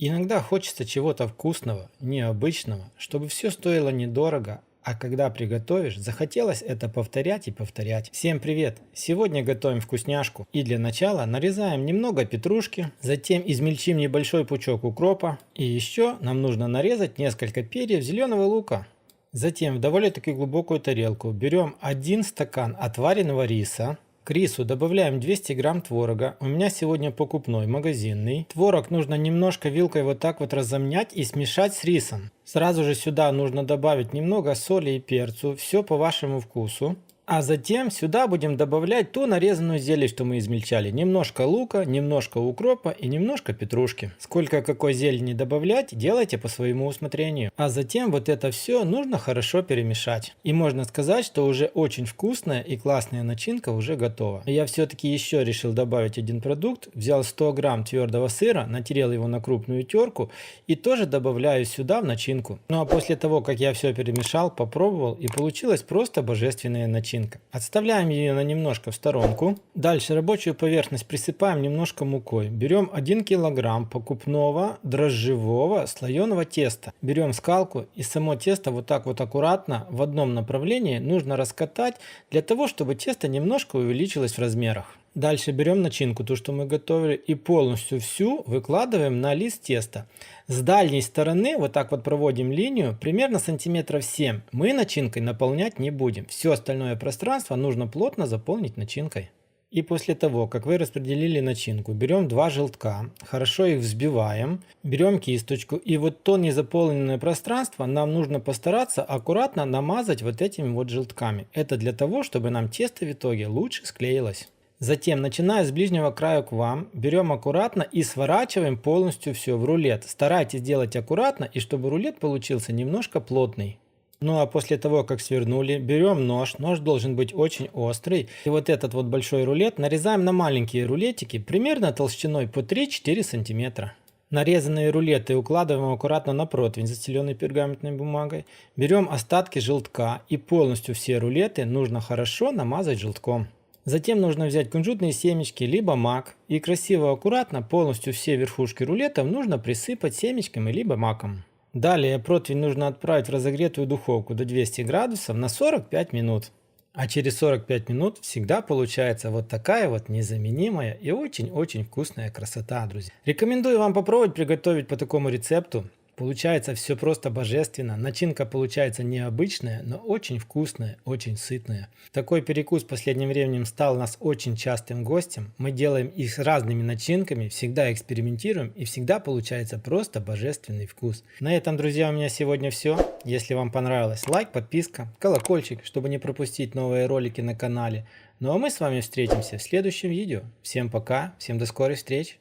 Иногда хочется чего-то вкусного, необычного, чтобы все стоило недорого, а когда приготовишь, захотелось это повторять и повторять. Всем привет! Сегодня готовим вкусняшку. И для начала нарезаем немного петрушки, затем измельчим небольшой пучок укропа. И еще нам нужно нарезать несколько перьев зеленого лука. Затем в довольно-таки глубокую тарелку берем 1 стакан отваренного риса. К рису добавляем 200 грамм творога. У меня сегодня покупной, магазинный. Творог нужно немножко вилкой вот так вот разомнять и смешать с рисом. Сразу же сюда нужно добавить немного соли и перцу, все по вашему вкусу. А затем сюда будем добавлять ту нарезанную зелень, что мы измельчали. Немножко лука, немножко укропа и немножко петрушки. Сколько какой зелени добавлять, делайте по своему усмотрению. А затем вот это все нужно хорошо перемешать. И можно сказать, что уже очень вкусная и классная начинка уже готова. Я все-таки еще решил добавить один продукт. Взял 100 грамм твердого сыра, натерел его на крупную терку и тоже добавляю сюда в начинку. Ну а после того, как я все перемешал, попробовал, и получилась просто божественная начинка. Отставляем ее на немножко в сторонку. Дальше рабочую поверхность присыпаем немножко мукой. Берем 1 килограмм покупного дрожжевого слоеного теста. Берем скалку и само тесто вот так вот аккуратно в одном направлении нужно раскатать для того, чтобы тесто немножко увеличилось в размерах. Дальше берем начинку, ту, что мы готовили, и полностью всю выкладываем на лист теста. С дальней стороны вот так вот проводим линию, примерно сантиметров 7. Мы начинкой наполнять не будем. Все остальное пространство нужно плотно заполнить начинкой. И после того, как вы распределили начинку, берем 2 желтка, хорошо их взбиваем, берем кисточку, и вот то незаполненное пространство нам нужно постараться аккуратно намазать вот этими вот желтками. Это для того, чтобы нам тесто в итоге лучше склеилось. Затем, начиная с ближнего края к вам, берем аккуратно и сворачиваем полностью все в рулет. Старайтесь делать аккуратно, и чтобы рулет получился немножко плотный. Ну а после того, как свернули, берем нож. Нож должен быть очень острый. И вот этот вот большой рулет нарезаем на маленькие рулетики, примерно толщиной по 3-4 сантиметра. Нарезанные рулеты укладываем аккуратно на противень, застеленный пергаментной бумагой. Берем остатки желтка, и полностью все рулеты нужно хорошо намазать желтком. Затем нужно взять кунжутные семечки, либо мак, и красиво аккуратно полностью все верхушки рулетов нужно присыпать семечками либо маком. Далее противень нужно отправить в разогретую духовку до 200 градусов на 45 минут. А через 45 минут всегда получается вот такая вот незаменимая и очень-очень вкусная красота, друзья. Рекомендую вам попробовать приготовить по такому рецепту. Получается все просто божественно. Начинка получается необычная, но очень вкусная, очень сытная. Такой перекус в последнее время стал у нас очень частым гостем. Мы делаем их с разными начинками, всегда экспериментируем, и всегда получается просто божественный вкус. На этом, друзья, у меня сегодня все. Если вам понравилось, лайк, подписка, колокольчик, чтобы не пропустить новые ролики на канале. Ну а мы с вами встретимся в следующем видео. Всем пока, всем до скорых встреч.